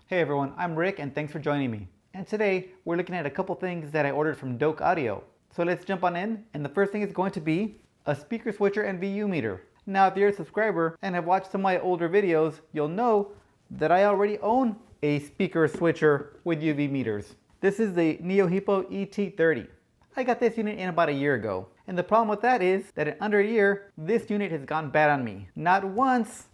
Hey everyone, I'm Rick and thanks for joining me. And today we're looking at a couple things that I ordered from Douk Audio. So let's jump on in, and the first thing is going to be a speaker switcher and VU meter. Now if you're a subscriber and have watched some of my older videos, you'll know that I already own a speaker switcher with UV meters. This is the NeoHippo ET30. I got this unit in about a year ago. And the problem with that is that in under a year, this unit has gone bad on me. Not once,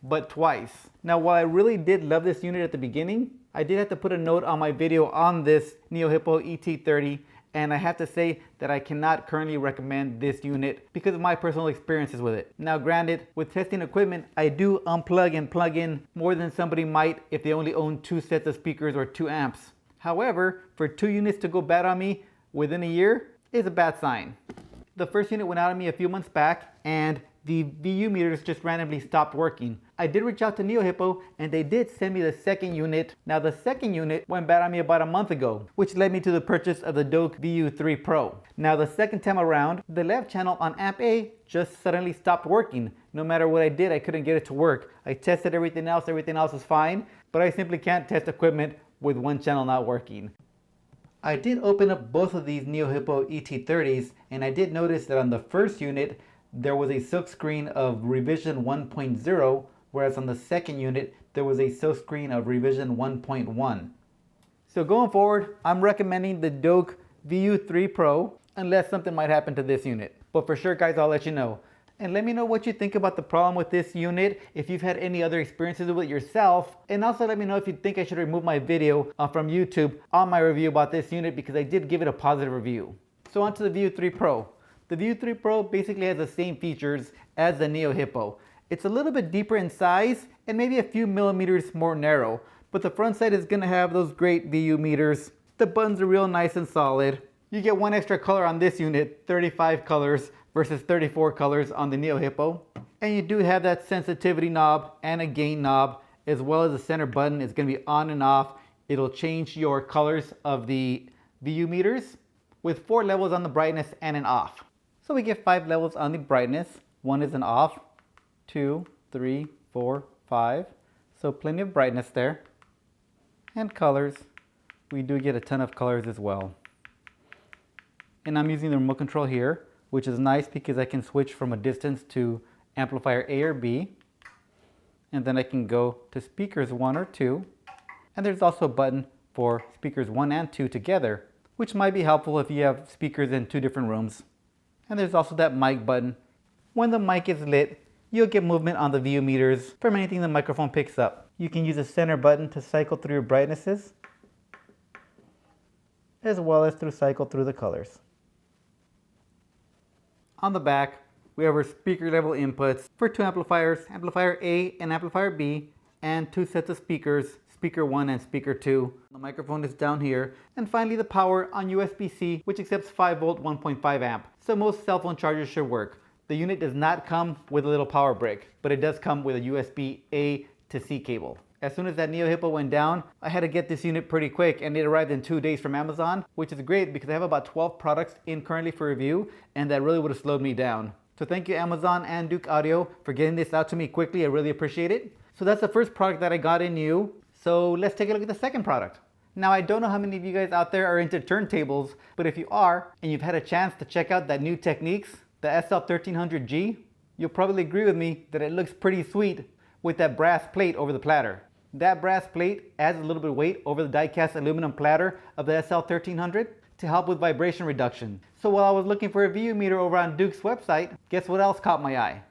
but twice. Now while I really did love this unit at the beginning, I did have to put a note on my video on this NeoHippo ET30, and I have to say that I cannot currently recommend this unit because of my personal experiences with it. Now granted, with testing equipment, I do unplug and plug in more than somebody might if they only own 2 sets of speakers or 2 amps. However, for 2 units to go bad on me within a year is a bad sign. The first unit went out on me a few months back and the VU meters just randomly stopped working. I did reach out to NeoHippo and they did send me the second unit. Now the second unit went bad on me about a month ago, which led me to the purchase of the Douk VU3 Pro. Now the second time around, the left channel on amp A just suddenly stopped working. No matter what I did, I couldn't get it to work. I tested everything else was fine, but I simply can't test equipment with one channel not working. I did open up both of these NeoHippo ET30s and I did notice that on the first unit there was a silk screen of revision 1.0, whereas on the second unit there was a silk screen of revision 1.1. So going forward, I'm recommending the Douk VU3 Pro unless something might happen to this unit. But for sure guys, I'll let you know. And let me know what you think about the problem with this unit, if you've had any other experiences with it yourself, and also let me know if you think I should remove my video from YouTube on my review about this unit because I did give it a positive review. So on to the VU3 Pro. The VU3 Pro basically has the same features as the NeoHippo. It's a little bit deeper in size and maybe a few millimeters more narrow, but the front side is going to have those great VU meters. The buttons are real nice and solid. You get one extra color on this unit, 35 colors versus 34 colors on the NeoHippo. And you do have that sensitivity knob and a gain knob, as well as the center button is going to be on and off. It'll change your colors of the VU meters with 4 levels on the brightness and an off. So we get 5 levels on the brightness. 1 is an off, 2, 3, 4, 5. So plenty of brightness there. And colors, we do get a ton of colors as well. And I'm using the remote control here, which is nice because I can switch from a distance to amplifier A or B. And then I can go to speakers 1 or 2. And there's also a button for speakers 1 and 2 together, which might be helpful if you have speakers in 2 different rooms. And there's also that mic button. When the mic is lit, you'll get movement on the VU meters from anything the microphone picks up. You can use the center button to cycle through your brightnesses, as well as cycle through the colors. On the back, we have our speaker level inputs for 2 amplifiers, amplifier A and amplifier B, and 2 sets of speakers, speaker 1 and speaker 2. The microphone is down here. And finally the power on USB-C, which accepts 5 volt 1.5 amp. So most cell phone chargers should work. The unit does not come with a little power brick, but it does come with a USB A to C cable. As soon as that NeoHippo went down, I had to get this unit pretty quick, and it arrived in 2 days from Amazon, which is great because I have about 12 products in currently for review, and that really would have slowed me down. So thank you Amazon and Douk Audio for getting this out to me quickly. I really appreciate it. So that's the first product that I got in new. So let's take a look at the second product. Now I don't know how many of you guys out there are into turntables, but if you are, and you've had a chance to check out that new Technics, the SL1300G, you'll probably agree with me that it looks pretty sweet with that brass plate over the platter. That brass plate adds a little bit of weight over the die-cast aluminum platter of the SL1300 to help with vibration reduction. So while I was looking for a VU meter over on Douk's website, guess what else caught my eye?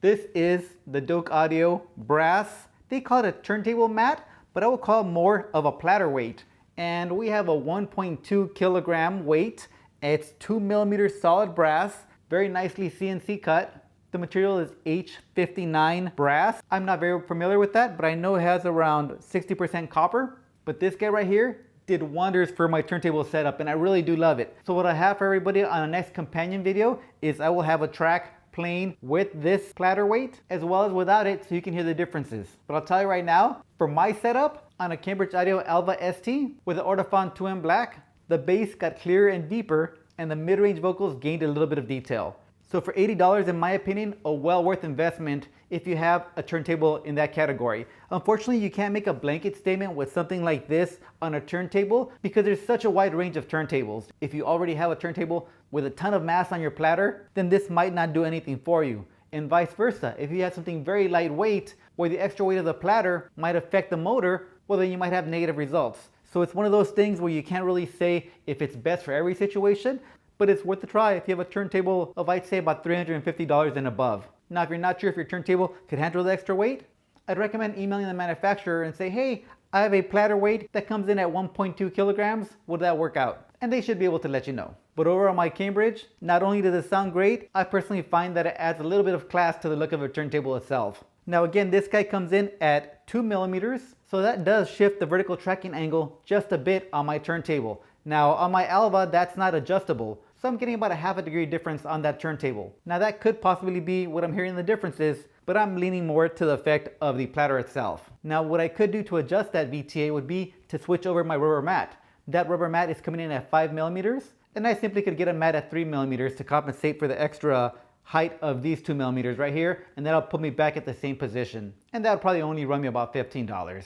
This is the Douk Audio Brass. They call it a turntable mat, but I will call it more of a platter weight. And we have a 1.2 kilogram weight. It's 2 millimeters solid brass, very nicely CNC cut. The material is H59 brass. I'm not very familiar with that, but I know it has around 60% copper. But this guy right here did wonders for my turntable setup, and I really do love it. So what I have for everybody on the next companion video is I will have a track playing with this platter weight as well as without it, so you can hear the differences. But I'll tell you right now, for my setup on a Cambridge Audio Alva ST with an Ortofon 2M Black, the bass got clearer and deeper and the mid-range vocals gained a little bit of detail. So for $80, in my opinion, a well worth investment if you have a turntable in that category. Unfortunately, you can't make a blanket statement with something like this on a turntable because there's such a wide range of turntables. If you already have a turntable with a ton of mass on your platter, then this might not do anything for you. And vice versa, if you have something very lightweight where the extra weight of the platter might affect the motor, well then you might have negative results. So it's one of those things where you can't really say if it's best for every situation, but it's worth a try if you have a turntable of, I'd say, about $350 and above. Now, if you're not sure if your turntable could handle the extra weight, I'd recommend emailing the manufacturer and say, hey, I have a platter weight that comes in at 1.2 kilograms. Would that work out? And they should be able to let you know. But over on my Cambridge, not only does it sound great, I personally find that it adds a little bit of class to the look of a turntable itself. Now again, this guy comes in at 2 millimeters, so that does shift the vertical tracking angle just a bit on my turntable. Now on my Alva, that's not adjustable, so I'm getting about a half a degree difference on that turntable. Now that could possibly be what I'm hearing the difference is, but I'm leaning more to the effect of the platter itself. Now what I could do to adjust that VTA would be to switch over my rubber mat. That rubber mat is coming in at 5 millimeters, and I simply could get a mat at 3 millimeters to compensate for the extra height of these 2 millimeters right here, and that'll put me back at the same position. And that would probably only run me about $15.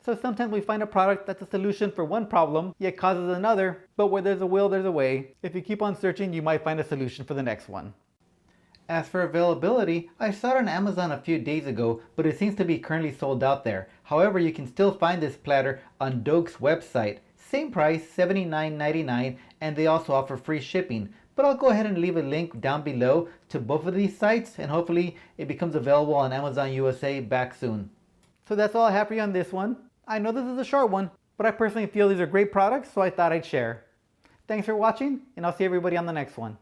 So sometimes we find a product that's a solution for one problem, yet causes another, but where there's a will, there's a way. If you keep on searching, you might find a solution for the next one. As for availability, I saw it on Amazon a few days ago, but it seems to be currently sold out there. However, you can still find this platter on Douk's website. Same price, $79.99, and they also offer free shipping. But I'll go ahead and leave a link down below to both of these sites, and hopefully it becomes available on Amazon USA back soon. So that's all I have for you on this one. I know this is a short one, but I personally feel these are great products, so I thought I'd share. Thanks for watching, and I'll see everybody on the next one.